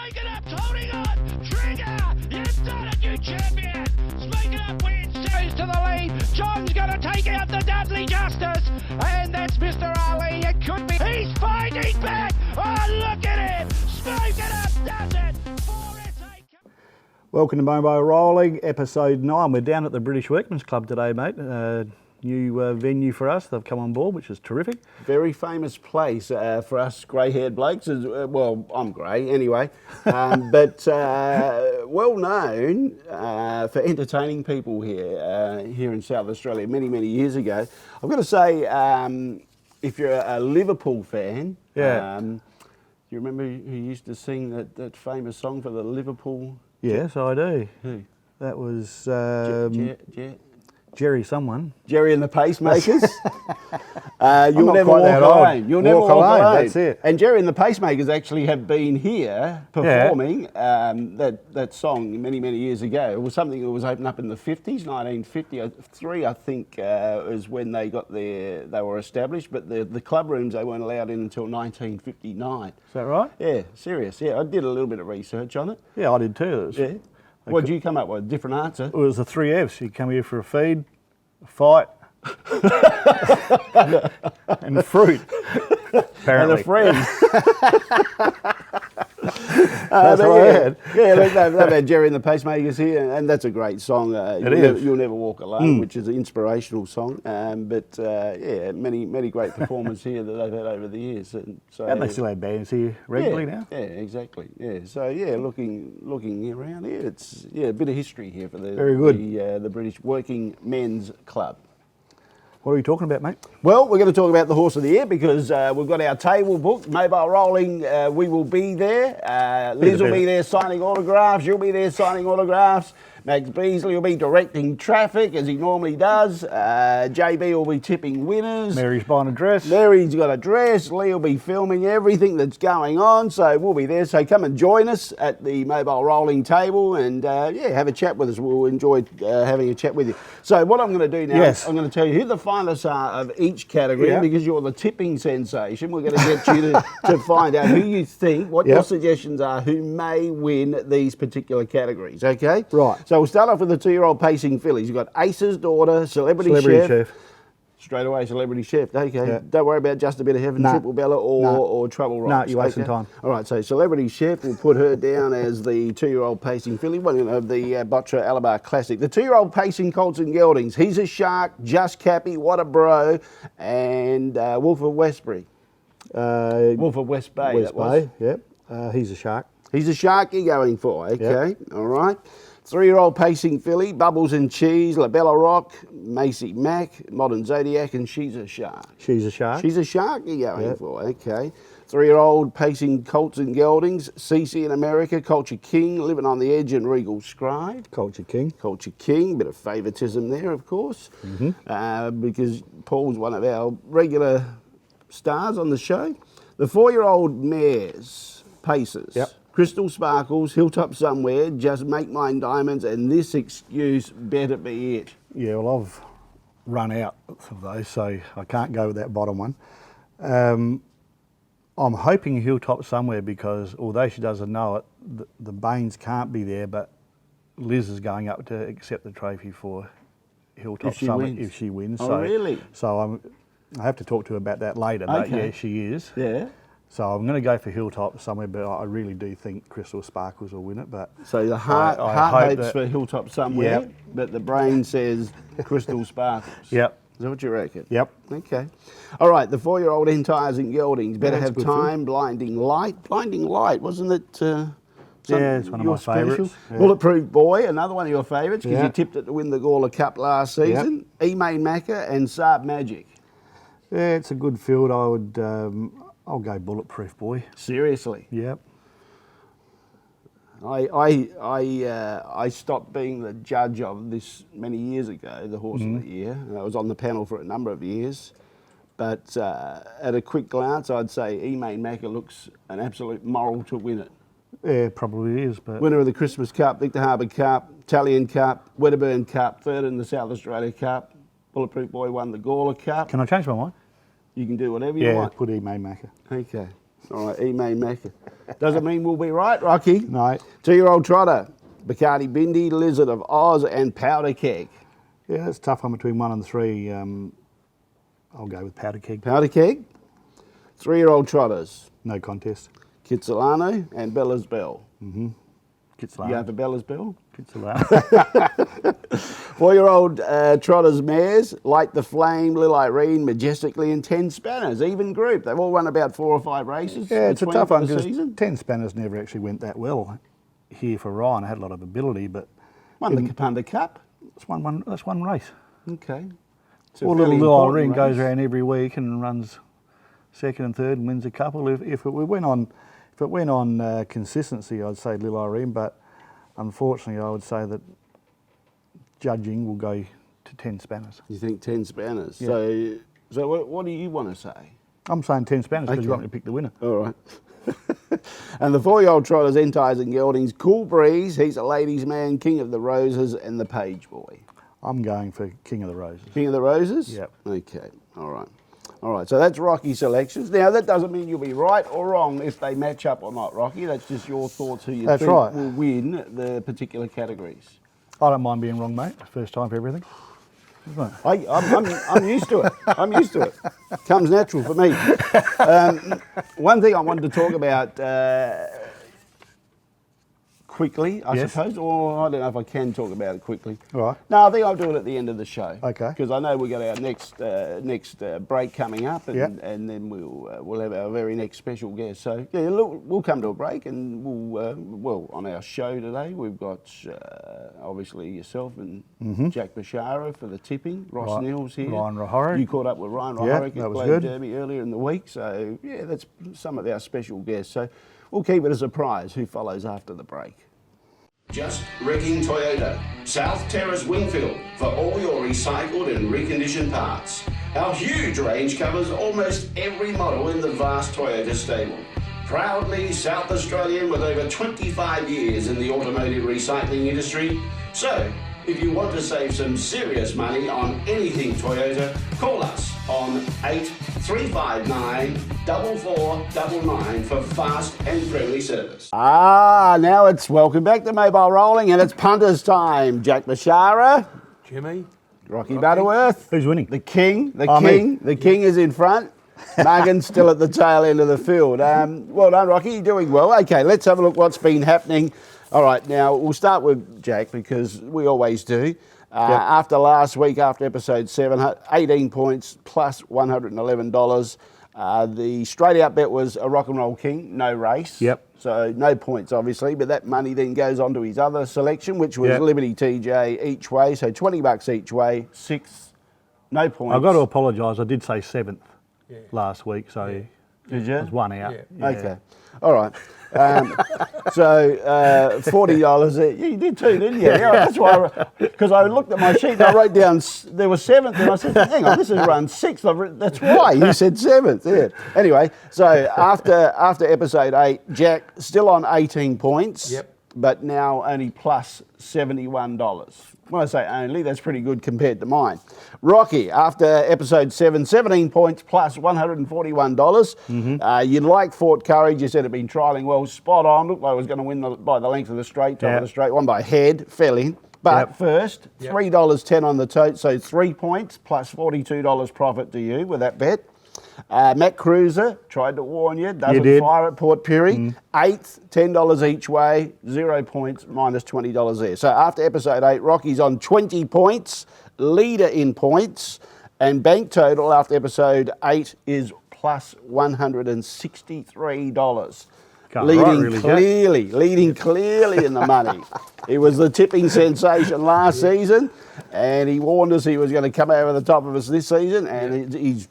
Speak it up, holding on. Trigger, you've done it, you champion. Speak it up, wins. Goes to the lead. John's going to take out the Dudley Justice. And that's Mr. Ali. It could be. He's fighting back. Oh, look at him. Speak it up, does it. Welcome to Mobile Rolling, episode 9. We're down at the British Workmen's Club today, mate. New venue for us. They've come on board, which is terrific. Very famous place for us grey-haired blokes. Well, I'm grey anyway, but well known for entertaining people here in South Australia many, many years ago. I've got to say, if you're a Liverpool fan, do you remember who used to sing that famous song for the Liverpool? Yes, I do. Who? That was Jerry someone. Jerry and the Pacemakers. You'll never quite walk that old. alone. You'll never walk alone. That's it. And Jerry and the Pacemakers actually have been here performing that song many, many years ago. It was something that was opened up in the 50s, 1953, I think, is when they were established. But the club rooms, they weren't allowed in until 1959. Is that right? Yeah, serious. Yeah, I did a little bit of research on it. Yeah, I did too. Yeah. What did you come up with? A different answer? It was the 3 Fs. You come here for a feed, a fight, and fruit. Apparently. And a friend. That's what I had. Yeah, they've had Jerry and the Pacemakers here, and that's a great song. You'll Never Walk Alone, which is an inspirational song. Many great performers here that they've had over the years. And they still have bands here regularly now? Yeah, exactly. Yeah, so looking around here, it's a bit of history here for the British Working Men's Club. What are we talking about, mate? Well, we're going to talk about the horse of the year because we've got our table booked, Mobile Rolling. We will be there. Liz will be there signing autographs. You'll be there signing autographs. Max Beasley will be directing traffic as he normally does. JB will be tipping winners. Mary's buying a dress. Mary's got a dress. Lee will be filming everything that's going on. So we'll be there. So come and join us at the Mobile Rolling table and have a chat with us. We'll enjoy having a chat with you. So what I'm going to do now is I'm going to tell you who the finalists are of each category because you're the tipping sensation. We're going to get you to find out who you think, what your suggestions are, who may win these particular categories. Okay? Right. So we'll start off with the 2-year-old pacing fillies. You've got Ace's Daughter, Celebrity Chef. Straight away, Celebrity Chef. Okay. Yeah. Don't worry about Just a Bit of Heaven, Triple Bella, or Trouble Rocks. No, you're wasting time. All right, so Celebrity Chef, we'll put her down as the 2-year-old pacing filly, one of the Bottra Alabar Classic. The 2-year-old pacing colts and geldings. He's a Shark, Just Cappy, What a Bro, and Wolf of Westbury. Wolf of West Bay, that was. Yep. He's a Shark. He's a Shark you're going for, okay. Yep. All right. 3-year-old pacing filly, Bubbles and Cheese, La Bella Rock, Macy Mac, Modern Zodiac, and She's a Shark. She's a Shark. She's a Shark you're going for, okay. 3-year-old pacing colts and geldings, Cece in America, Culture King, Living on the Edge, and Regal Scribe. Culture King. Culture King, bit of favouritism there, of course, because Paul's one of our regular stars on the show. The 4-year-old mares, Pacers. Yep. Crystal Sparkles, Hilltop Somewhere, Just Make Mine Diamonds, and This Excuse Better Be It. Yeah, well, I've run out of those, so I can't go with that bottom one. I'm hoping Hilltop Somewhere because, although she doesn't know it, the Baines can't be there, but Liz is going up to accept the trophy for Hilltop Somewhere if she wins. Oh, really? So I have to talk to her about that later, but yeah, she is. Yeah. So I'm going to go for Hilltop Somewhere, but I really do think Crystal Sparkles will win it. But so the heart hopes for Hilltop Somewhere, but the brain says Crystal Sparkles. Yep. Is that what you reckon? Yep. Okay. All right, the 4-year-old Entires and Geldings. Better Have Time, Blinding Light. Blinding Light, wasn't it? It's one of my favourites. Yeah. Bulletproof Boy, another one of your favourites, because you tipped it to win the Gawler Cup last season. Emain Macca and Saab Magic. Yeah, it's a good field. I'll go Bulletproof Boy. Seriously? Yep. I stopped being the judge of this many years ago, the Horse of the Year. I was on the panel for a number of years. But at a quick glance, I'd say Emain Macca looks an absolute moral to win it. Yeah, probably is. But winner of the Christmas Cup, Victor Harbour Cup, Talion Cup, Wedderburn Cup, third in the South Australia Cup. Bulletproof Boy won the Gawler Cup. Can I change my mind? You can do whatever you want. Yeah, put Emain Macca. Okay. All right, E-Main Macca. Doesn't mean we'll be right, Rocky. No. 2-year-old trotter, Bacardi Bindi, Lizard of Oz, and Powder Keg. Yeah, it's a tough one between 1 and 3. I'll go with Powder Keg. Powder Keg. 3-year-old trotters, No contest. Kitsilano and Bella's Bell. Kitsilano. You going for Bella's Bell? Kitsilano. 4-year-old trotters mares, Light the Flame, Lil Irene, Majestically, and 10 Spanners, even group. They've all run about 4 or 5 races. Yeah, it's a between tough one for the because season. 10 Spanners never actually went that well here for Ryan. I had a lot of ability, but Won the Kapunda Cup. that's one race. Okay. Poor little Irene goes around every week and runs second and third and wins a couple. If it went on consistency, I'd say Lil Irene, but unfortunately, I would say that judging will go to 10 Spanners. You think 10 Spanners? Yeah. So what do you want to say? I'm saying 10 Spanners because you want me to pick the winner. All right. And the 4-year-old trotters, Entice and Geldings, Cool Breeze, He's a Ladies' Man, King of the Roses, and the Page Boy. I'm going for King of the Roses. King of the Roses? Yep. Okay, all right. All right, so that's Rocky's selections. Now, that doesn't mean you'll be right or wrong if they match up or not, Rocky. That's just your thoughts who you That's think right. will win the particular categories. I don't mind being wrong, mate. First time for everything. Isn't it? I'm used to it. I'm used to it. Comes natural for me. One thing I wanted to talk about quickly, I Yes. suppose, or I don't know if I can talk about it quickly. All right. No, I think I'll do it at the end of the show. Okay. Because I know we've got our next break coming up, and, Yep. and then we'll have our very next special guest. So yeah, look, we'll come to a break, and we'll on our show today we've got obviously yourself and Jack Bashara for the tipping. Ross Right. Neale's here. Ryan Hryhorec. You caught up with Ryan Yeah, Hryhorec that at was Globe good. Derby earlier in the week. So yeah, that's some of our special guests. So we'll keep it a surprise who follows after the break. Just Wrecking Toyota, South Terrace Wingfield, for all your recycled and reconditioned parts. Our huge range covers almost every model in the vast Toyota stable. Proudly South Australian with over 25 years in the automotive recycling industry. So, if you want to save some serious money on anything Toyota, call us on 8359 4499 for fast and friendly service. Now it's welcome back to Mobile Rolling, and it's punters time. Jack Bashara, Jimmy. Rocky Butterworth, Who's winning? the King, Me. the King is in front. Muggins still at the tail end of the field. Well done, Rocky, you're doing well. Okay, let's have a look what's been happening. All right, now we'll start with Jack because we always do. After last week, after episode 7, 18 points plus $111. The straight out bet was a Rock and Roll King, no race. Yep. So no points, obviously, but that money then goes on to his other selection, which was Yep. Liberty TJ each way. So $20 each way, 6, no points. I've got to apologise. I did say 7th last week, so Did you? it was 1 out. Yeah. Okay. All right. So $40. Yeah, you did too, didn't you? Yeah, that's why. Because I looked at my sheet and I wrote down there was 7th, and I said, "Hang on, this is run 6th." That's why you said 7th. Yeah. Anyway, so after episode 8, Jack still on 18 points. Yep. But now only plus $71. When I say only, that's pretty good compared to mine. Rocky, after episode 7, 17 points plus $141. You like Fort Courage. You said it'd been trialling well. Spot on. Looked like it was going to win by the length of the straight, top of Yeah. the straight. Won by head, fell in. But Yep. first, Yep. $3.10 on the tote. So 3 points plus $42 profit to you with that bet. Matt Cruiser, tried to warn you, doesn't did. fire at Port Pirie. 8th, $10 each way, 0 points, minus $20 there. So after episode 8, Rocky's on 20 points, leader in points, and bank total after episode 8 is plus $163. Can't Leading write really, Jack. leading clearly in the money. He was the tipping sensation last season, and he warned us he was going to come over the top of us this season, and he's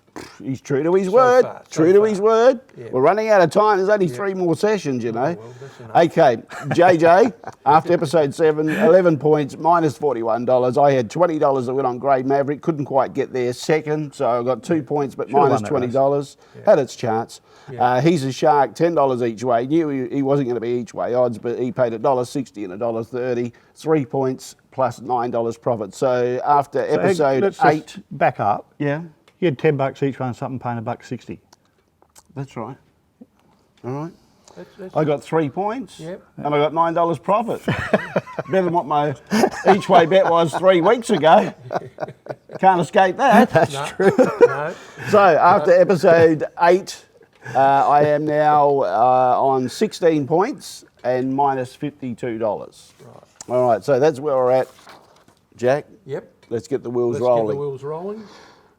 true to his word. far, so True to far. his word. Yeah. We're running out of time. There's only 3 more sessions, you know. well, that's enough. Okay, JJ, after episode 7, 11 points, minus $41. I had $20 that went on Grey Maverick. Couldn't quite get there second, so I got 2 points, but Should've minus won that race. $20. Had its chance. Yeah. He's a Shark, $10 each way. Knew he wasn't going to be each way odds, but he paid $1.60 and $1.30. 3 points plus $9 profit. So after So, episode let's 8, just back up. yeah, You had $10 each one, something paying $1.60. that's right. All right. That's I got 3 points. Yep. And I got $9 profit. Better than what my each way bet was 3 weeks ago. Can't escape that. That's No. true. No. So after episode 8, I am now on 16 points and minus $52. Right. All right, so that's where we're at, Jack. Yep. Let's get the wheels Let's rolling. get the wheels rolling.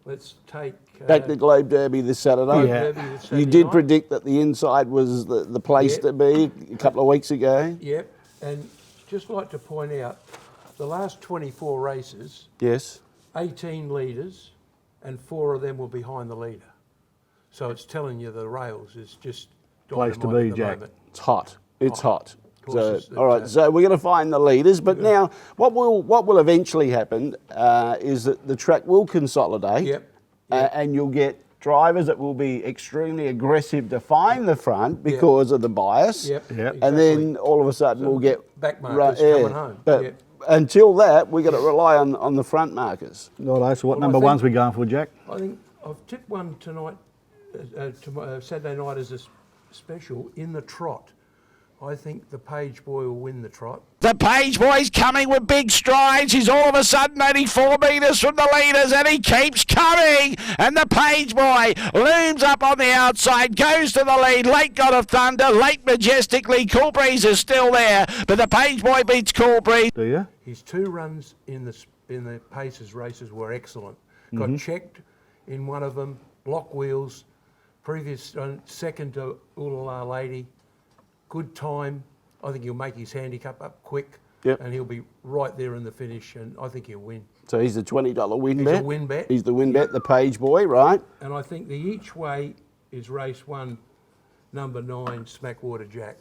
Let's take... Back to Globe Derby this Saturday. Yeah. Derby this Saturday You did night. predict that the inside was the place Yep. to be a couple of weeks ago. Yep. And just like to point out, the last 24 races, Yes. 18 leaders, and 4 of them were behind the leader. So it's telling you the rails is just Place to dynamite be, at the Jack. moment. It's hot. It's hot. Of So, course, all right. So we're going to find the leaders, but now what will eventually happen is that the track will consolidate, Yep. And you'll get drivers that will be extremely aggressive to find the front because of the bias. Yep. Yep. And then all of a sudden we'll get back markers coming home. But Yep. until that, we're going to rely on the front markers. Righto, so what Well, I number think- one's we going for, Jack? I think I've tipped one tonight, Saturday night as a special in the trot. I think the Page Boy will win the trot. The Page Boy's coming with big strides. He's all of a sudden only 4 metres from the leaders, and he keeps coming. And the Page Boy looms up on the outside, goes to the lead. Late God of Thunder, late majestically. Cool Breeze is still there, but the Page Boy beats Cool Breeze. Do you? His 2 runs in the Pacers races were excellent. Got checked in one of them, block wheels, previous second to Ulala Lady. Good time. I think he'll make his handicap up quick. Yep. And he'll be right there in the finish, and I think he'll win. So he's the $20 win He's bet. a win bet. He's the win bet, the Page Boy, right? And I think the each way is race 1, number 9, Smackwater Jack.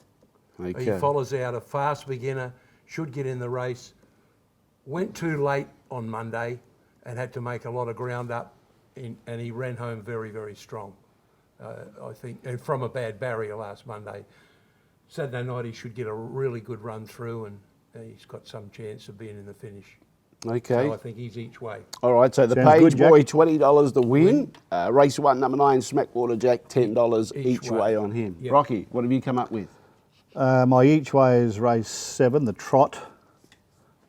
He Okay. follows out a fast beginner, should get in the race. Went too late on Monday and had to make a lot of ground up, and he ran home very, very strong. I think, and from a bad barrier last Monday. Saturday night he should get a really good run through, and he's got some chance of being in the finish. Okay. So I think he's each way. All right, so the Sounds Page good, Jack. Boy, $20 to win. Race 1, number 9, Smackwater Jack, $10 Each each way way on him. Yep. Rocky, what have you come up with? My each way is race 7, the trot,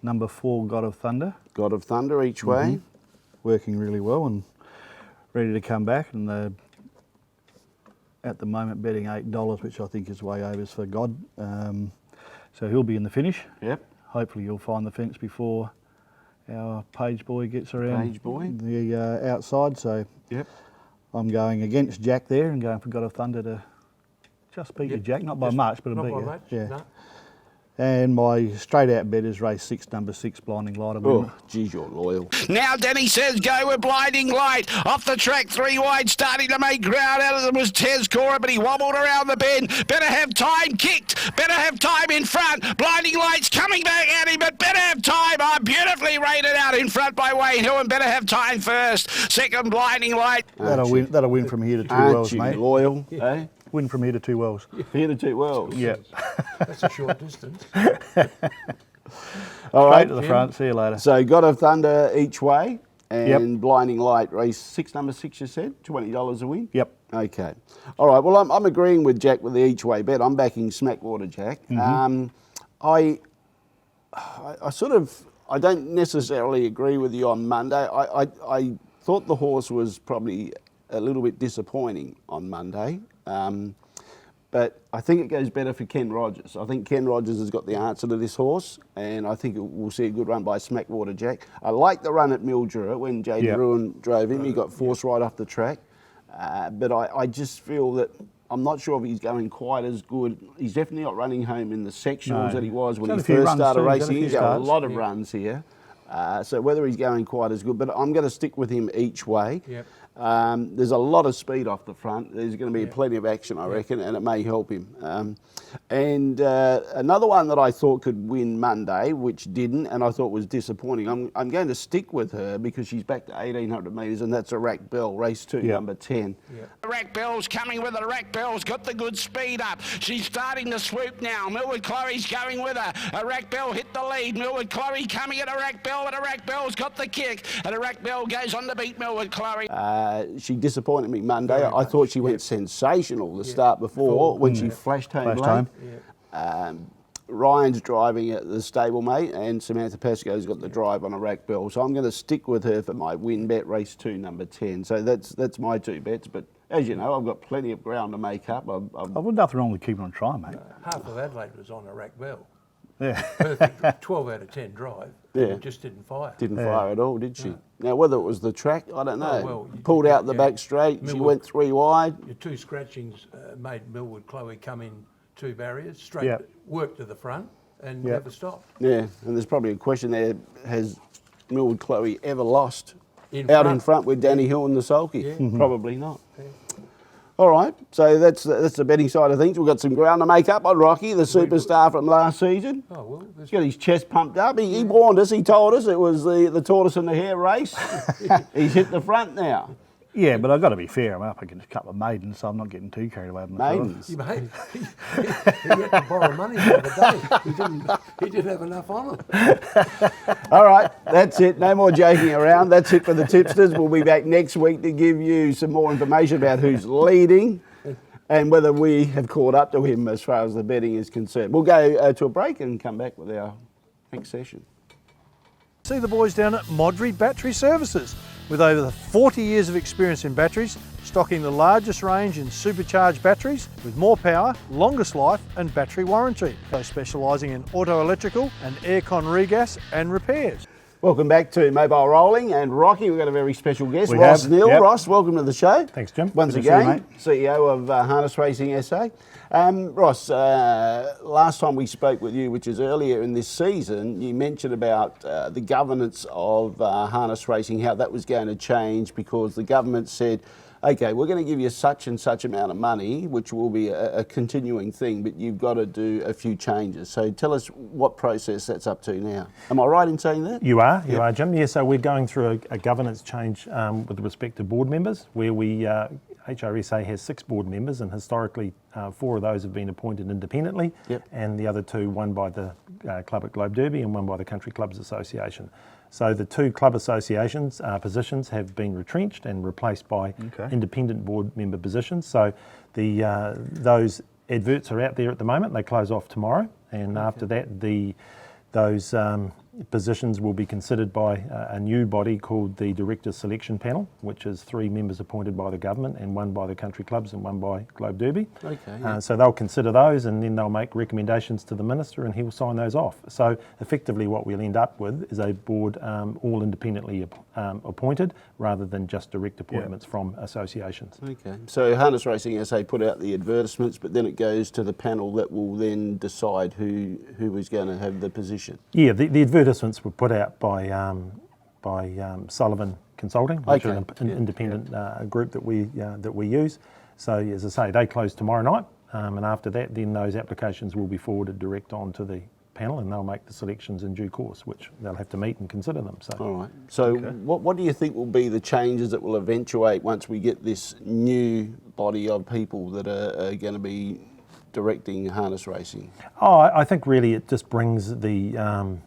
number 4, God of Thunder. God of Thunder each way. Working really well and ready to come back. And at the moment betting $8, which I think is way overs for God. So he'll be in the finish. Yep. Hopefully he'll find the fence before our Page Boy gets around Page Boy. the outside. So Yep. I'm going against Jack there and going for God of Thunder to just beat you, Yep. Jack. Not by Just much, but not beat by you. much, Yeah. no. And my straight out bet is race 6, number 6, Blinding Light. Oh, geez, you're loyal. Now Denny says go with Blinding Light. Off the track, 3 wide, starting to make ground. Out of them was Tez Cora, but he wobbled around the bend. Better have time kicked. Better have time in front. Blinding Light's coming back at him, but better have time. Beautifully rated out in front by Wayne Hill, and better have time first. Second, Blinding Light. That'll win from here to 2 Aren't wells, you mate. loyal? Eh? Win from here to 2 wells. Here to 2 wells. Yeah. That's a short distance. All Straight right. to the front. See you later. So God of Thunder each way and Yep. Blinding Light race 6, number 6 you said, $20 a win? Yep. Okay. All right. Well, I'm agreeing with Jack with the each way bet. I'm backing Smackwater Jack. I don't necessarily agree with you on Monday. I thought the horse was probably a little bit disappointing on Monday. But I think it goes better for Ken Rogers. I think Ken Rogers has got the answer to this horse, and I think we'll see a good run by Smackwater Jack. I like the run at Mildura when Jaden Yep. Ruin drove him. He got forced right off the track. But I just feel that I'm not sure if he's going quite as good. He's definitely not running home in the sectionals No. that he was when He's he had a few first runs started too. He's had a racing. few He's got a starts. lot of runs here. So whether he's going quite as good, but I'm going to stick with him each way. Yep. There's a lot of speed off the front. There's going to be plenty of action, I reckon, and it may help him. And another one that I thought could win Monday, which didn't, and I thought was disappointing. I'm going to stick with her because she's back to 1,800 metres, and that's Iraq Bell, race 2, number 10. Rack Bell's coming with her. Rack Bell's got the good speed up. She's starting to swoop now. Millwood Chloe's going with her. Iraq Bell hit the lead. Millwood Chloe coming at Iraq Bell, but Iraq Bell's got the kick. And Iraq Bell goes on to beat Millwood Chloe. She disappointed me Monday. Very I much, thought she went sensational the start before when she flashed home late. Ryan's driving at the stablemate, and Samantha Pascoe's got the drive on a rack bell. So I'm going to stick with her for my win bet, race 2, number 10. So that's my 2 bets. But as you know, I've got plenty of ground to make up. I've got nothing wrong with keeping on trying, mate. Half of Adelaide was on a rack bell. Yeah. Perfect 12 out of 10 drive. Yeah. Just didn't fire. Didn't fire at all, did she? No. Now, whether it was the track, I don't know. Oh, well, Pulled out the back straight, she went 3 wide. Your 2 scratchings made Millwood Chloe come in 2 barriers, straight work to the front and never stopped. Yeah, and there's probably a question there, has Millwood Chloe ever lost in front with Danny Hill and the sulky? Yeah. Probably not. Yeah. All right, so that's the betting side of things. We've got some ground to make up on Rocky, the superstar from last season. Oh, well, He's got his chest pumped up. He warned us, he told us it was the tortoise and the hare race. He's hit the front now. Yeah, but I've got to be fair. I'm up against a couple of maidens, so I'm not getting too carried away with myself. Maidens? He had to borrow money the other day. He didn't have enough on him. All right, that's it. No more joking around. That's it for the tipsters. We'll be back next week to give you some more information about who's leading and whether we have caught up to him as far as the betting is concerned. We'll go to a break and come back with our next session. See the boys down at Modry Battery Services. With over 40 years of experience in batteries, stocking the largest range in supercharged batteries with more power, longest life and battery warranty. So specialising in auto electrical and aircon regas and repairs. Welcome back to Mobile Rolling, and Rocky, we've got a very special guest, We Ross have, Neale. yep. Ross, welcome to the show. Thanks, Jim. Once Good to see you, again, CEO of Harness Racing SA. Ross, last time we spoke with you, which is earlier in this season, you mentioned about the governance of harness racing, how that was going to change because the government said, okay, we're going to give you such and such amount of money, which will be a continuing thing, but you've got to do a few changes. So tell us what process that's up to now. Am I right in saying that? You are, Jim. Yeah, so we're going through a governance change with respect to board members, where we HRSA has 6 board members, and historically 4 of those have been appointed independently, and the other 2, one by the club at Globe Derby and one by the Country Clubs Association. So the 2 club associations positions have been retrenched and replaced by independent board member positions. So those adverts are out there at the moment. They close off tomorrow, and after that those positions will be considered by a new body called the Directors Selection Panel, which is 3 members appointed by the government and 1 by the country clubs and 1 by Globe Derby. So they'll consider those, and then they'll make recommendations to the Minister and he'll sign those off. So effectively what we'll end up with is a board all independently appointed rather than just direct appointments from associations. Okay, so Harness Racing SA put out the advertisements, but then it goes to the panel that will then decide who is going to have the position. Yeah, the advertisements were put out by Sullivan Consulting, which is an independent group that we use. So as I say, they close tomorrow night, and after that, then those applications will be forwarded direct on to the panel, and they'll make the selections in due course, which they'll have to meet and consider them. So, all right. So, what do you think will be the changes that will eventuate once we get this new body of people that are going to be directing harness racing? Oh, I think really it just brings the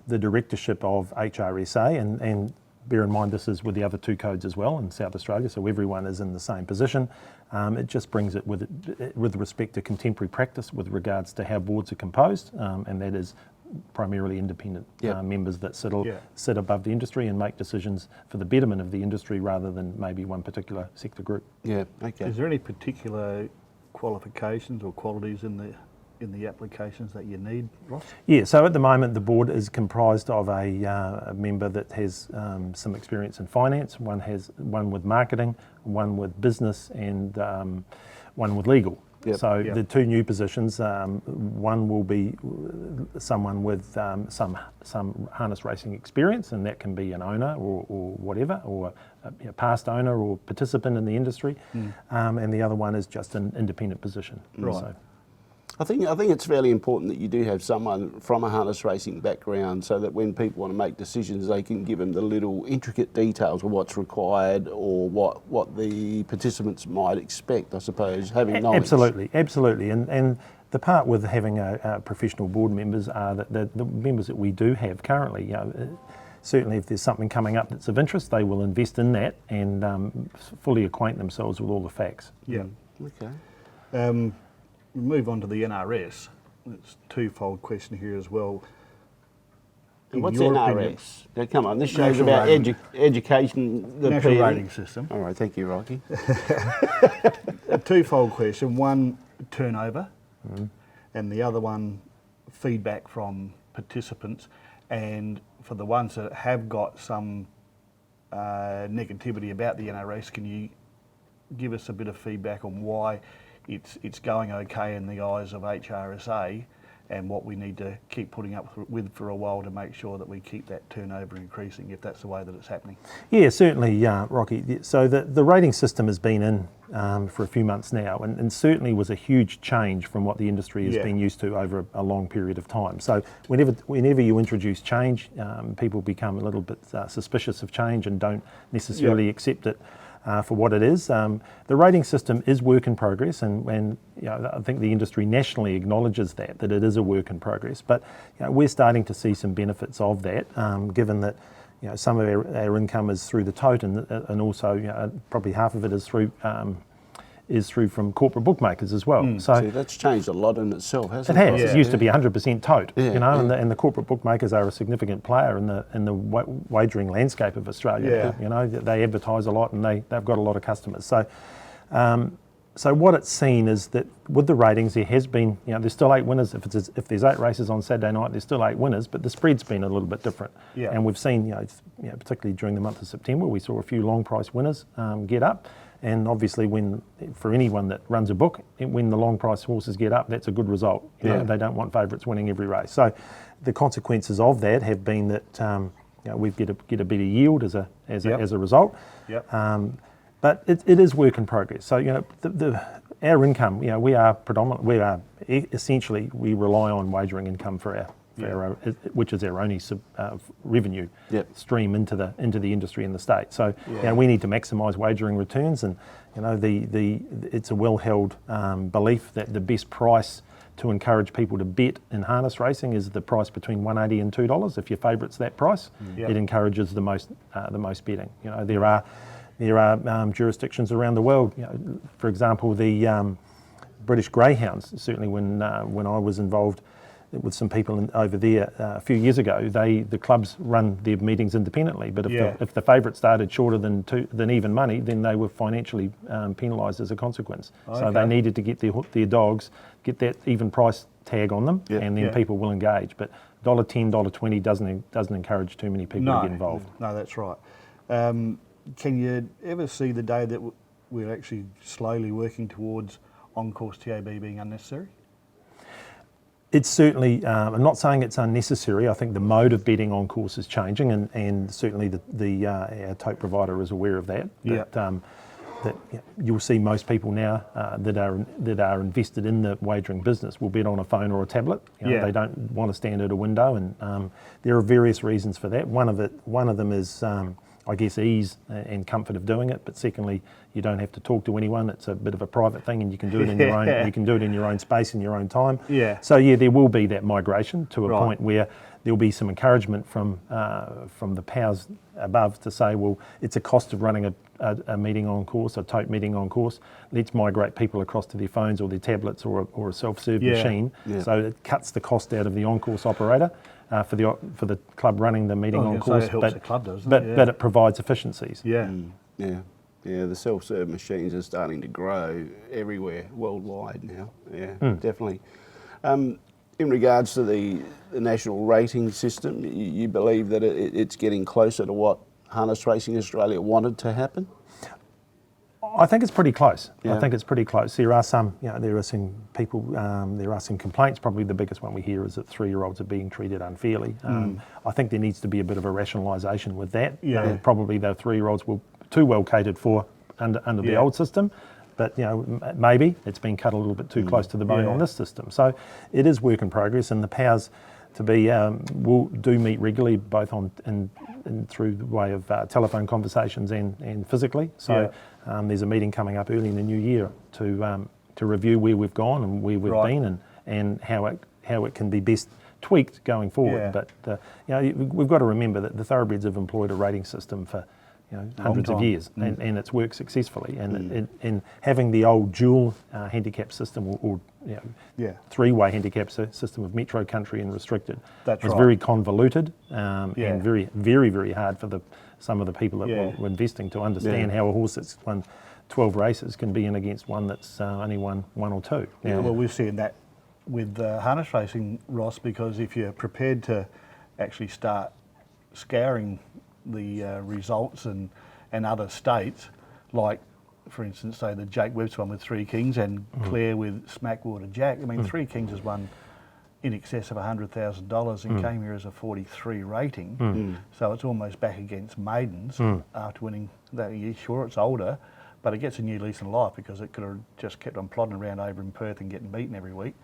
directorship of HRSA, and bear in mind this is with the other 2 codes as well in South Australia, so everyone is in the same position. It just brings it with respect to contemporary practice with regards to how boards are composed, and that is primarily independent members that sit above the industry and make decisions for the betterment of the industry rather than maybe one particular sector group. Yeah, okay. Is there any particular qualifications or qualities in the applications that you need, Ross? Yeah, so at the moment the board is comprised of a member that has some experience in finance, one with marketing, one with business, and one with legal. So the 2 new positions, one will be someone with some harness racing experience, and that can be an owner or whatever, or a past owner or participant in the industry, and the other one is just an independent position. Right. So, I think it's fairly important that you do have someone from a harness racing background, so that when people want to make decisions, they can give them the little intricate details of what's required or what the participants might expect, I suppose, having knowledge. Absolutely. And the part with having a professional board members are that the members that we do have currently, certainly if there's something coming up that's of interest, they will invest in that and fully acquaint themselves with all the facts. Yeah. Okay. We move on to the NRS. It's a twofold question here as well. In What's your NRS? opinion- Now, come on, this show's National about rating. education. The National PD. rating system. All right, thank you, Rocky. A twofold question. One, turnover, and the other one, feedback from participants. And for the ones that have got some negativity about the NRS, can you give us a bit of feedback on why it's going okay in the eyes of HRSA, and what we need to keep putting up with for a while to make sure that we keep that turnover increasing, if that's the way that it's happening? Yeah, certainly, Rocky. So the rating system has been in for a few months now, and certainly was a huge change from what the industry has been used to over a long period of time. So whenever you introduce change, people become a little bit suspicious of change and don't necessarily accept it for what it is. The rating system is work in progress, and I think the industry nationally acknowledges that it is a work in progress. But we're starting to see some benefits of that, given that some of our income is through the tote, and also probably half of it is through from corporate bookmakers as well. So See, that's changed a lot in itself, hasn't it it? has. It used to be 100% tote, Yeah, and the corporate bookmakers are a significant player in the wagering landscape of Australia. They advertise a lot, and they've got a lot of customers. So what it's seen is that with the ratings, there has been, there's still 8 winners. If there's 8 races on Saturday night, there's still 8 winners, but the spread's been a little bit different. Yeah. And we've seen, particularly during the month of September, we saw a few long price winners get up. And obviously, for anyone that runs a book, when the long price horses get up, that's a good result. They don't want favourites winning every race. So the consequences of that have been that we get a better yield as a result. Yep. But it is work in progress. So our income, we are essentially, we rely on wagering income for our which is our only revenue stream into the industry in the state. So we need to maximise wagering returns, and it's a well-held belief that the best price to encourage people to bet in harness racing is the price between $1.80 and $2. If your favourite's that price, it encourages the most betting. There are jurisdictions around the world. For example, the British Greyhounds. Certainly, when I was involved with some people over there a few years ago, the clubs run their meetings independently. But if the favourite started shorter than even money, then they were financially penalised as a consequence. Okay. So they needed to get their dogs, get that even price tag on them, and then people will engage. But $1.10, $1.20 doesn't encourage too many people to get involved. No, that's right. Can you ever see the day that we're actually slowly working towards on-course TAB being unnecessary? It's certainly, I'm not saying it's unnecessary. I think the mode of betting on course is changing, and certainly our tote provider is aware of that. That you'll see most people now that are invested in the wagering business will bet on a phone or a tablet. They don't want to stand at a window, and there are various reasons for that. One of them is, I guess, ease and comfort of doing it. But secondly, you don't have to talk to anyone. It's a bit of a private thing, and you can do it in your own. You can do it in your own space, in your own time. So there will be that migration to a point where there'll be some encouragement from the powers above to say, well, it's a cost of running a meeting on course, a tote meeting on course. Let's migrate people across to their phones or their tablets or a self-serve machine. So it cuts the cost out of the on-course operator. For the club running the meeting on course, but the club does, but it provides efficiencies. Yeah, the self-serve machines are starting to grow everywhere worldwide now. Definitely. In regards to the national rating system, you believe that it's getting closer to what Harness Racing Australia wanted to happen? I think it's pretty close. I think it's pretty close. There are some, there are some people, there are some complaints. Probably the biggest one we hear is that 3-year-olds are being treated unfairly. I think there needs to be a bit of a rationalisation with that. Probably the 3-year-olds were too well catered for under the old system, but maybe it's been cut a little bit too close to the bone on this system. So it is work in progress, and the powers to be will meet regularly, both on and through the way of telephone conversations and physically. So there's a meeting coming up early in the new year to review where we've gone and where we've been and how it can be best tweaked going forward. Yeah. But we've got to remember that the thoroughbreds have employed a rating system for hundreds of years, and it's worked successfully. And having the old dual handicap system or three-way handicap system of metro, country, and restricted was very convoluted and very, very, very hard for some of the people that were investing to understand how a horse that's won 12 races can be in against one that's only won one or two. Well, we've seen that with harness racing, Ross, because if you're prepared to actually start scouring the results and other states, like for instance, say the Jake Webb's one with Three Kings and Claire with Smackwater Jack. I mean, Three Kings has won in excess of $100,000 and came here as a 43 rating. So it's almost back against maidens after winning that year. Sure, it's older, but it gets a new lease on life because it could have just kept on plodding around over in Perth and getting beaten every week.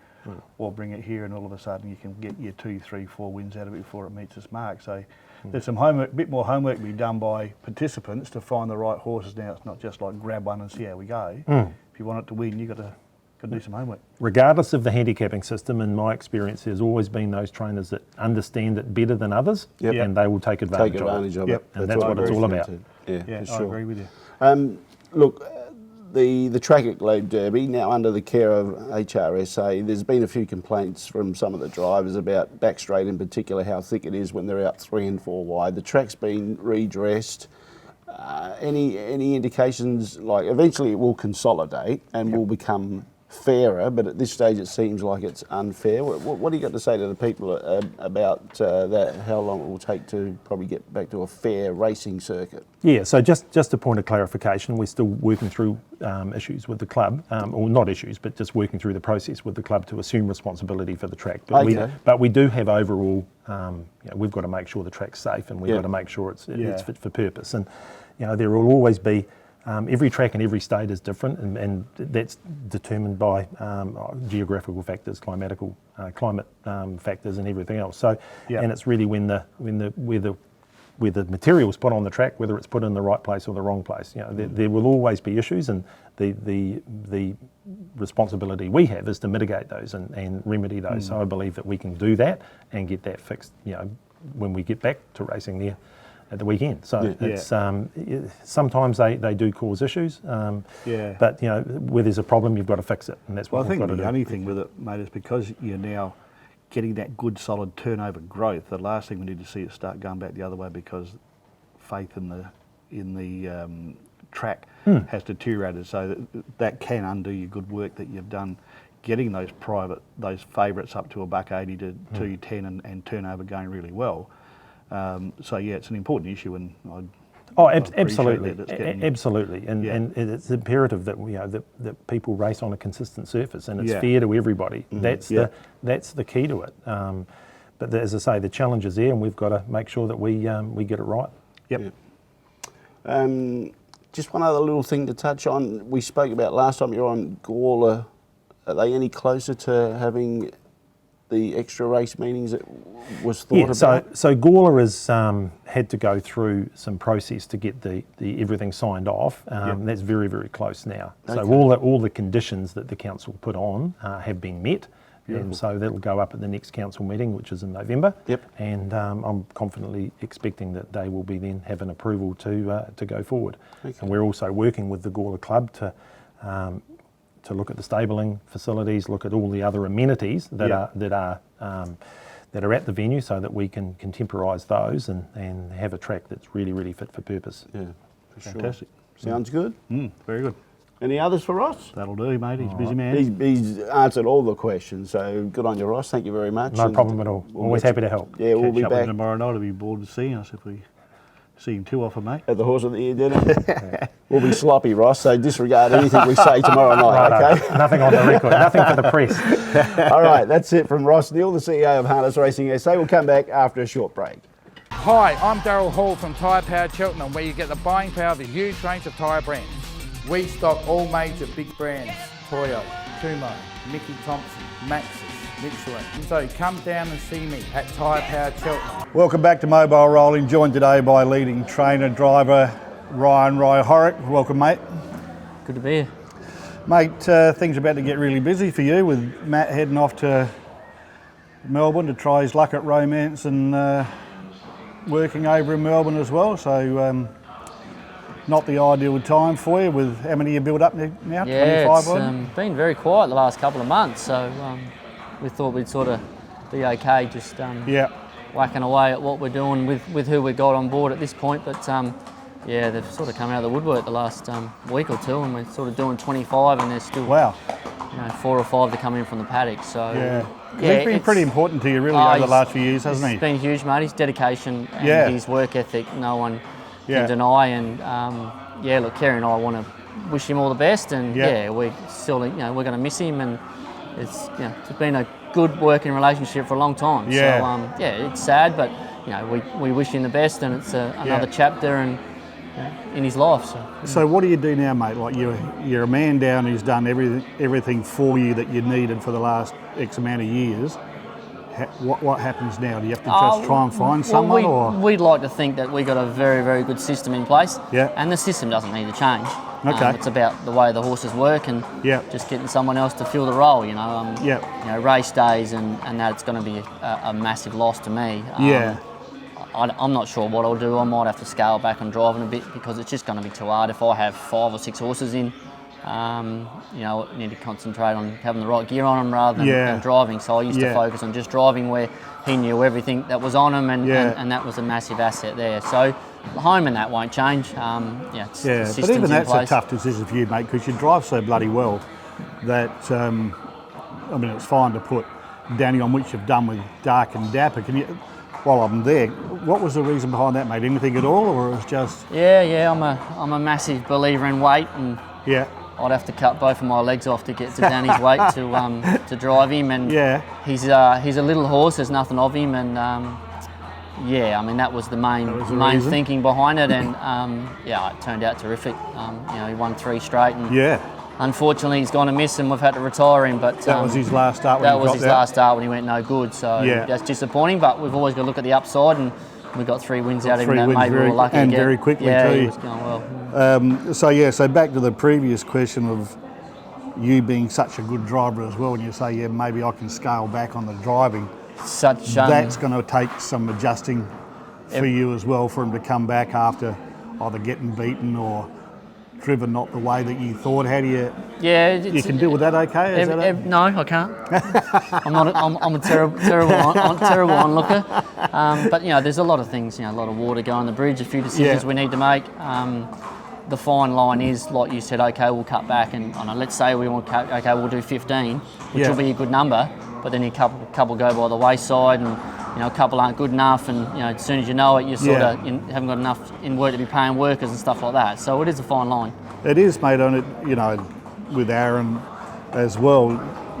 Or bring it here and all of a sudden you can get your 2, 3, 4 wins out of it before it meets its mark. So there's some homework, bit more homework to be done by participants to find the right horses. Now it's not just like grab one and see how we go. If you want it to win, you've got to do some homework. Regardless of the handicapping system, in my experience, there's always been those trainers that understand it better than others, and they will take advantage of it. And that's what it's all about. Yeah, I agree with you. Look, the Track Globe Derby, now under the care of HRSA, there's been a few complaints from some of the drivers about back straight in particular, how thick it is when they're out 3 and 4 wide. The track's been redressed. Any indications, like eventually it will consolidate and will become fairer, but at this stage it seems like it's unfair. What do you got to say to the people about that, how long it will take to probably get back to a fair racing circuit? Yeah, so just a point of clarification, we're still working through issues with the club, or not issues, but just working through the process with the club to assume responsibility for the track. But we do have overall, we've got to make sure the track's safe and we've got to make sure it's fit for purpose. And there will always be, every track in every state is different, and that's determined by geographical factors, climate factors, and everything else. So, and it's really where the material is put on the track, whether it's put in the right place or the wrong place. There will always be issues, and the responsibility we have is to mitigate those and remedy those. So I believe that we can do that and get that fixed. When we get back to racing there at the weekend. So it's sometimes they do cause issues, but where there's a problem, you've got to fix it, and that's what we've got to do. I think the only thing with it, mate, is because you're now getting that good solid turnover growth. The last thing we need to see is start going back the other way, because faith in the track has deteriorated. So that can undo your good work that you've done, getting those favourites up to $1.80 to $2.10 and turnover going really well. So it's an important issue, and absolutely, and it's imperative that that people race on a consistent surface, and it's fair to everybody. That's the key to it. But as I say, the challenge is there, and we've got to make sure that we get it right. Just one other little thing to touch on. We spoke about last time you were on Gawler. Are they any closer to having the extra race meetings that was thought about? So Gawler has had to go through some process to get the everything signed off. That's very, very close now. Okay. So all the conditions that the council put on have been met. And so that'll go up at the next council meeting, which is in November. And I'm confidently expecting that they will be then have an approval to go forward. And we're also working with the Gawler Club to look at the stabling facilities, look at all the other amenities that are at the venue, so that we can contemporise those and have a track that's really, really fit for purpose. Fantastic. Sounds good. Very good. Any others for Ross? That'll do, mate. He's a busy man. He's answered all the questions, so good on you, Ross. Thank you very much. No problem at all. Always happy to help. Yeah, we'll be back back tomorrow night. I'll be bored of seeing us if we see him too often, mate. At the Horse of the Year dinner. We'll be sloppy, Ross, so disregard anything we say tomorrow night, okay? Nothing on the record, nothing for the press. All right, that's it from Ross Neale, the CEO of Harness Racing SA. We'll come back after a short break. Hi, I'm Darryl Hall from Tyre Power Cheltenham, where you get the buying power of a huge range of tyre brands. We stock all major big brands: Toyo, Kumho, Mickey Thompson, Maxxis, Michelin. So come down and see me at Tyre Power Cheltenham. Welcome back to Mobile Rolling, joined today by leading trainer, driver, Ryan Hryhorec. Welcome, mate. Good to be here. Mate, things are about to get really busy for you with Matt heading off to Melbourne to try his luck at Romance and working over in Melbourne as well. So not the ideal time for you with how many you build up now? Yeah, 25 it's been very quiet the last couple of months. So we thought we'd sort of be okay just whacking away at what we're doing with who we got on board at this point. But yeah, they've sort of come out of the woodwork the last week or two, and we're sort of doing 25, and there's still 4 or 5 to come in from the paddock. So he's been pretty important to you really over the last few years, hasn't he? He's been huge, mate. His dedication and his work ethic, no one can deny. And look, Kerry and I want to wish him all the best, and we're still, we're going to miss him, and it's been a good working relationship for a long time. So it's sad, but we wish him the best, and it's another chapter and in his life. So what do you do now, mate? Like you're a man down who's done everything for you that you needed for the last X amount of years. What happens now? Do you have to just try and find someone? Or we'd like to think that we got a very, very good system in place. Yeah. And the system doesn't need to change. Okay. It's about the way the horses work and just getting someone else to fill the role. Race days and that, it's going to be a massive loss to me. I'm not sure what I'll do. I might have to scale back on driving a bit because it's just going to be too hard. If I have 5 or 6 horses in, I need to concentrate on having the right gear on them rather than driving. So I used to focus on just driving where he knew everything that was on him, and that was a massissive asset there. So home and that won't change. But even that's a tough decision for you, mate, because you drive so bloody well that, it's fine to put Danny on, which you've done with Dark and Dapper. Can you... While I'm there, what was the reason behind that, mate? Anything at all, or it was just? I'm a massive believer in weight, and I'd have to cut both of my legs off to get to Danny's weight to drive him, and he's a little horse. There's nothing of him, and that was the main thinking behind it, and it turned out terrific. He won 3 straight, and unfortunately, he's gone amiss, and we've had to retire him. But that was his last start. Last start when he went no good. So that's disappointing. But we've always got to look at the upside, and we got 3 wins out of him. That maybe we were lucky and to get. very quickly too. Yeah, he was going well. So back to the previous question of you being such a good driver as well, and you say maybe I can scale back on the driving. That's going to take some adjusting for you as well for him to come back after either getting beaten or driven not the way that you thought. How do you? You can deal with that, okay? No, I can't. I'm a terrible onlooker. But there's a lot of things. A lot of water going the bridge. A few decisions we need to make. The fine line is, like you said, okay, we'll cut back, and let's say we want we'll do 15, which will be a good number. But then a couple go by the wayside, and a couple aren't good enough, and as soon as you know it, you sort of haven't got enough in work to be paying workers and stuff like that. So it is a fine line. It is, mate. On it, with Aaron as well,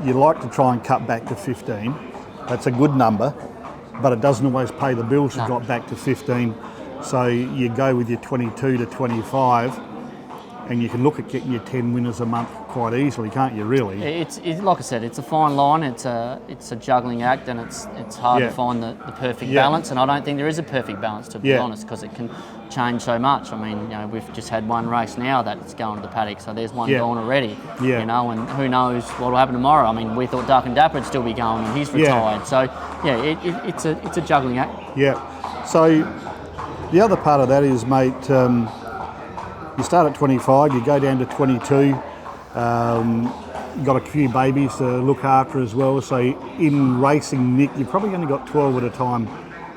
you like to try and cut back to 15. That's a good number, but it doesn't always pay the bills to drop back to 15. So you go with your 22 to 25. And you can look at getting your 10 winners a month quite easily, can't you? Really? It's like I said, it's a fine line. It's a juggling act, and it's hard to find the perfect balance. And I don't think there is a perfect balance, to be honest, because it can change so much. We've just had one race now that's going to the paddock, so there's one going already. And who knows what will happen tomorrow? We thought Dark and Dapper would still be going, and he's retired. So it's a juggling act. Yeah. So the other part of that is, mate. You start at 25, you go down to 22, you've got a few babies to look after as well. So in racing, Nick, you've probably only got 12 at a time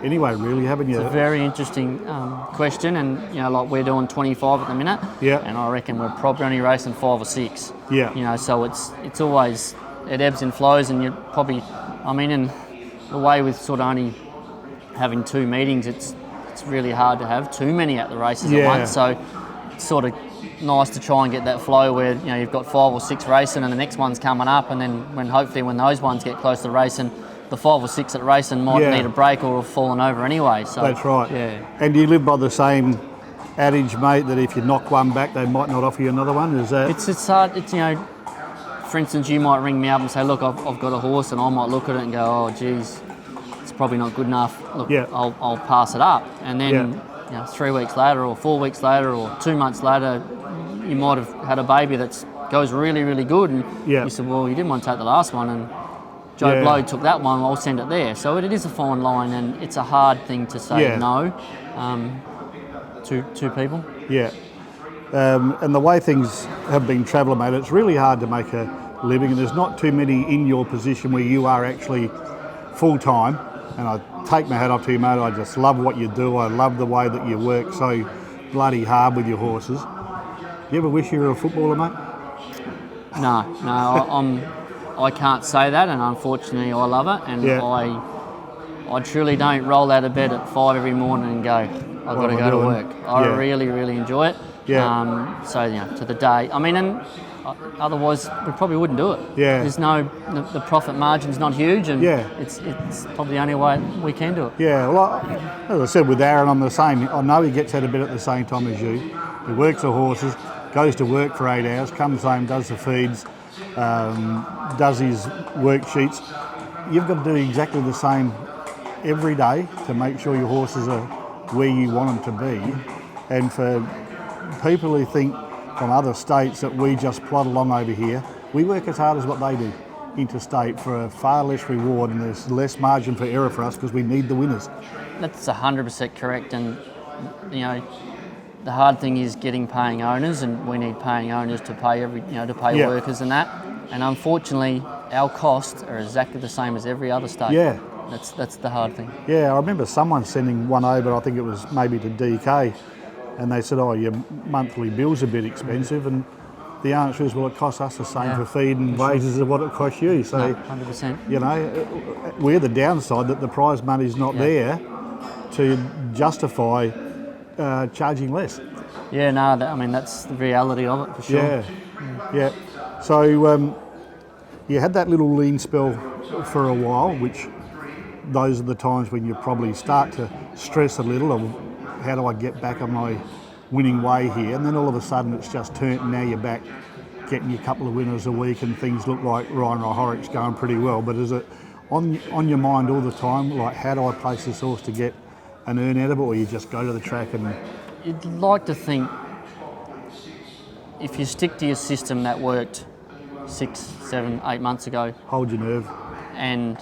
anyway, really, haven't you? It's a very interesting question, and like we're doing 25 at the minute, and I reckon we're probably only racing 5 or 6. So it's always, it ebbs and flows, and you're probably, in the way with sort of only having 2 meetings, it's really hard to have too many at the races at once. So sort of nice to try and get that flow where you've got 5 or 6 racing and the next one's coming up, and then when those ones get close to racing, the 5 or 6 at racing might need a break or have fallen over anyway. So that's right. And do you live by the same adage, mate, that if you knock one back they might not offer you another one? Is that it's hard. It's for instance, you might ring me up and say, look, I've got a horse, and I might look at it and go, oh geez, it's probably not good enough. Look, I'll pass it up, and then 3 weeks later or 4 weeks later or 2 months later, you might have had a baby that goes really, really good, and you said, well, you didn't want to take the last one, and Joe Blow took that one, I'll send it there. So it is a fine line, and it's a hard thing to say no to people. Yeah. And the way things have been travelling, mate, it's really hard to make a living, and there's not too many in your position where you are actually full-time. And I take my hat off to you, mate. I just love what you do. I love the way that you work so bloody hard with your horses. Do you ever wish you were a footballer, mate? No, I can't say that, and unfortunately I love it, and I truly don't roll out of bed at 5 every morning and go, I've got to go to work. I really, really enjoy it. Yeah. So, to the day. I mean, and otherwise we probably wouldn't do it. Yeah. There's the profit margin's not huge, and it's probably the only way we can do it. Yeah, well, as I said with Aaron, I'm the same. I know he gets out of bed at the same time as you. He works the horses, goes to work for 8 hours, comes home, does the feeds, does his worksheets. You've got to do exactly the same every day to make sure your horses are where you want them to be. And for people who think from other states that we just plod along over here, we work as hard as what they do interstate for a far less reward, and there's less margin for error for us because we need the winners. That's 100% correct, and the hard thing is getting paying owners, and we need paying owners to pay workers and that. And unfortunately, our costs are exactly the same as every other state. Yeah. That's the hard thing. Yeah, I remember someone sending one over, I think it was maybe to DK, and they said, oh, your monthly bill's a bit expensive, and the answer is, well, it costs us the same for feed and wages as what it costs you. So, no, 100%. We're the downside that the prize money's not there to justify charging less. Yeah, no, that's the reality of it for sure. Yeah. So you had that little lean spell for a while, which those are the times when you probably start to stress a little of how do I get back on my winning way here, and then all of a sudden it's just turned, and now you're back getting a couple of winners a week and things look like Ryan Hryhorec's going pretty well. But is it on your mind all the time, like how do I place this horse to get an earn out of it, or you just go to the track and... You'd like to think if you stick to your system that worked 6, 7, 8 months ago... Hold your nerve. And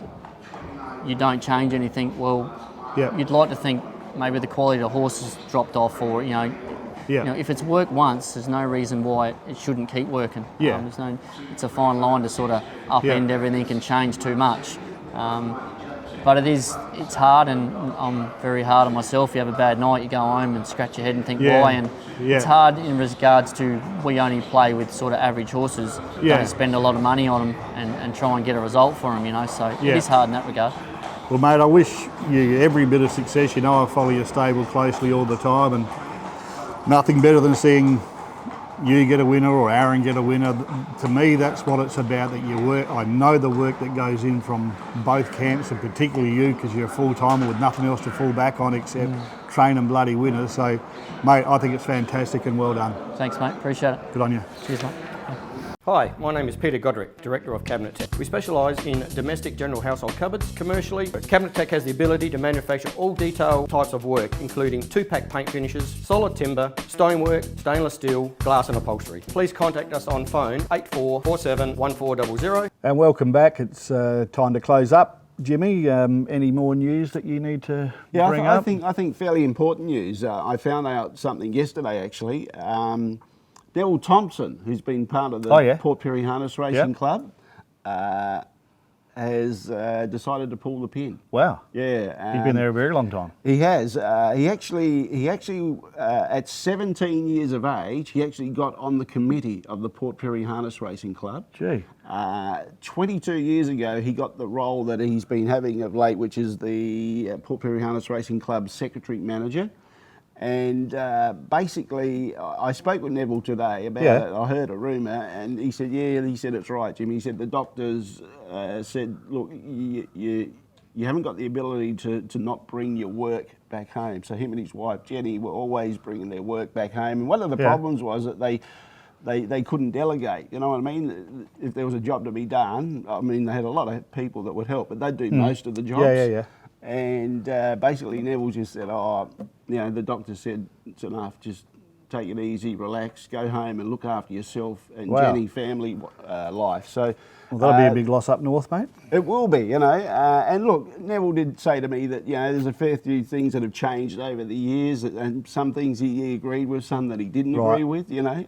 you don't change anything, well, you'd like to think maybe the quality of the horse has dropped off, or, if it's worked once, there's no reason why it shouldn't keep working. Yeah. It's a fine line to sort of upend everything and change too much. But it's hard, and I'm very hard on myself. You have a bad night, you go home and scratch your head and think why, and it's hard in regards to we only play with sort of average horses, don't spend a lot of money on them and try and get a result for them, so it is hard in that regard. Well, mate, I wish you every bit of success. I follow your stable closely all the time, and nothing better than seeing you get a winner or Aaron get a winner. To me, that's what it's about, that you work. I know the work that goes in from both camps, and particularly you, because you're a full-timer with nothing else to fall back on except training bloody winners. So, mate, I think it's fantastic and well done. Thanks, mate. Appreciate it. Good on you. Cheers, mate. Hi, my name is Peter Godric, Director of Cabinet Tech. We specialise in domestic general household cupboards. Commercially, Cabinet Tech has the ability to manufacture all detail types of work, including 2-pack paint finishes, solid timber, stonework, stainless steel, glass and upholstery. Please contact us on phone 8447 1400. And welcome back. It's time to close up. Jimmy, any more news that you need to bring up? I think fairly important news. I found out something yesterday, actually. Neale Thompson, who's been part of the Port Pirie Harness Racing Club, has decided to pull the pin. Wow. Yeah. He's been there a very long time. He has. He actually, at 17 years of age, he actually got on the committee of the Port Pirie Harness Racing Club. Gee. 22 years ago, he got the role that he's been having of late, which is the Port Pirie Harness Racing Club Secretary Manager. And basically, I spoke with Neville today about it. I heard a rumour, and he said, he said, it's right, Jimmy. He said, the doctors said, look, you haven't got the ability to not bring your work back home. So him and his wife, Jenny, were always bringing their work back home. And one of the problems was that they couldn't delegate, you know what I mean? If there was a job to be done, I mean, they had a lot of people that would help, but they'd do most of the jobs. Yeah. And basically Neville just said, the doctor said, it's enough, just take it easy, relax, go home and look after yourself and Jenny family life. So Well, that'll be a big loss up north, mate. It will be, you know. And look, Neville did say to me that, you know, there's a fair few things that have changed over the years, and some things he agreed with, some that he didn't agree with, you know.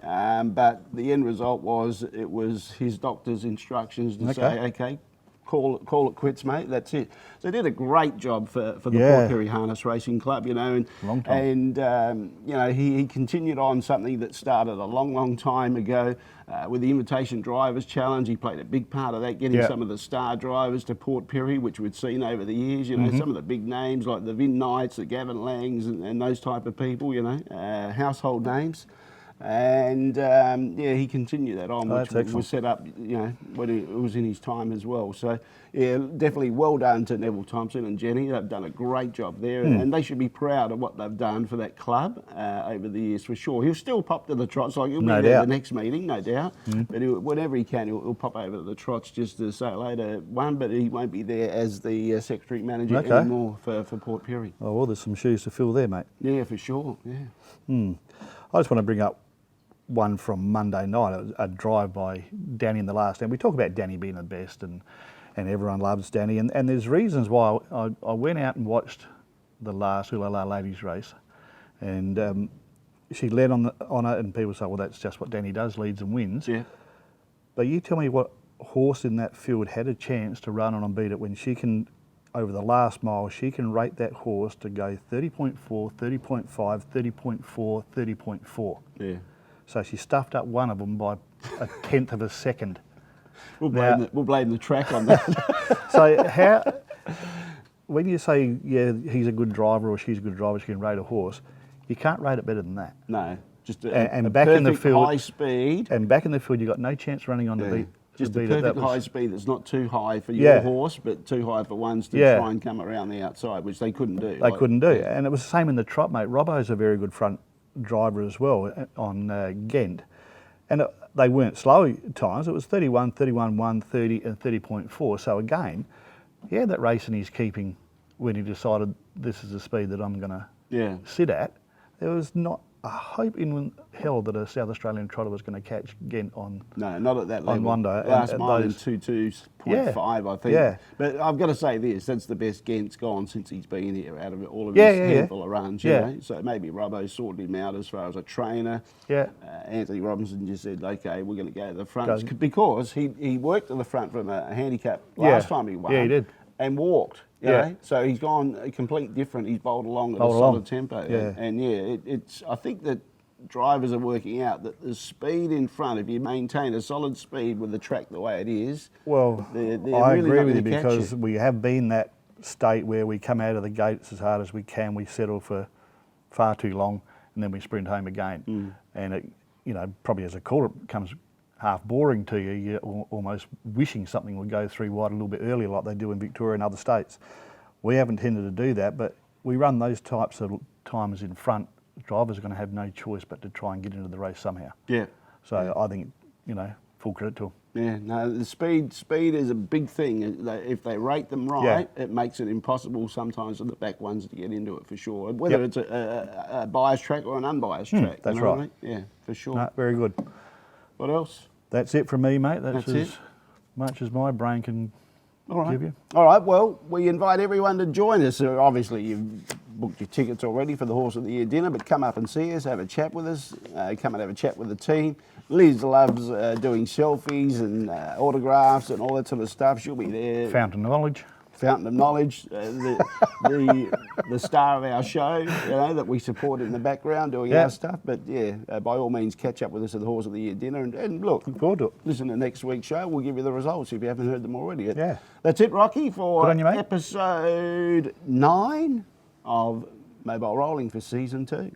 But the end result was it was his doctor's instructions to say, okay, call it quits, mate. That's it. So he did a great job for the Port Pirie Harness Racing Club, you know, and you know, he continued on something that started a long time ago with the Invitation Drivers Challenge. He played a big part of that, getting some of the star drivers to Port Pirie, which we'd seen over the years. You know, some of the big names like the Vin Knights, the Gavin Langs, and those type of people. You know, household names. And yeah, he continued that on, which was set up, you know, when it was in his time as well. So yeah, definitely well done to Neville Thompson and Jenny. They've done a great job there, and they should be proud of what they've done for that club over the years for sure. He'll still pop to the trots, like he'll be there at the next meeting, no doubt. But whenever he can, he'll pop over to the trots just to say hello to one. But he won't be there as the secretary manager anymore for Port Pirie. Oh well, there's some shoes to fill there, mate. Yeah, for sure. Yeah. I just want to bring up one from Monday night, a drive by Danny in the last, and we talk about Danny being the best, and everyone loves Danny, and there's reasons why. I went out and watched the last Ulala Ladies race, and she led on it, and people say, well, that's just what Danny does, leads and wins. Yeah. But you tell me what horse in that field had a chance to run on and beat it when she can, over the last mile, she can rate that horse to go 30.4, 30.5, 30.4, 30.4. Yeah. So she stuffed up one of them by a tenth of a second. We'll blame the track on that. So how, when you say, yeah, he's a good driver or she's a good driver, she can rate a horse, you can't rate it better than that. No, just a back in the field, high speed. And back in the field, you've got no chance running on the beat. Just a perfect high speed that's not too high for your horse, but too high for ones to try and come around the outside, which they couldn't do. They couldn't do. And it was the same in the trot, mate. Robbo's a very good front driver as well on Ghent. And they weren't slow at times. It was 31, 31, 1, 30 and 30.4. So again, he had that race in his keeping when he decided this is the speed that I'm going to sit at. There was not a hope in hell that a South Australian trotter was going to catch Ghent on. No, not at that level. On one day. Last mile in 22.5, I think. Yeah. But I've got to say this, that's the best Ghent's gone since he's been here out of all of his handful of runs. You know? So maybe Robbo sorted him out as far as a trainer. Yeah. Anthony Robinson just said, okay, we're going to go to the front. Because he worked to the front from a handicap last time he won. Yeah, he did. And walked. You know? So he's gone a complete different. He's bowled along at a solid tempo. Yeah. And it's. I think that drivers are working out that the speed in front, if you maintain a solid speed with the track the way it is, well, they're I really agree with you because we have been that state where we come out of the gates as hard as we can, we settle for far too long, and then we sprint home again. And it, you know, probably as a caller, it becomes half boring to you. You're almost wishing something would go through wide a little bit earlier like they do in Victoria and other states. We haven't tended to do that, but we run those types of times in front. Drivers are going to have no choice but to try and get into the race somehow. Yeah. So I think, you know, full credit to them. Yeah, no, the speed is a big thing. If they rate them right, it makes it impossible sometimes for the back ones to get into it for sure. Whether it's a biased track or an unbiased track. That's you know right. What I mean? Yeah, for sure. No, very good. What else? That's it from me, mate. That's as it. Much as my brain can give you. All right, well, we invite everyone to join us. Obviously, you've booked your tickets already for the Horse of the Year dinner, but come up and see us, have a chat with us, come and have a chat with the team. Liz loves doing selfies and autographs and all that sort of stuff. She'll be there. Fountain of knowledge. Fountain of knowledge, the star of our show, you know, that we support in the background doing our stuff. But yeah, by all means, catch up with us at the Horse of the Year dinner and look, look forward to it. Listen to next week's show. We'll give you the results if you haven't heard them already. Yeah, that's it, Rocky, for Good on you, mate. episode 9 of Mobile Rolling for season 2.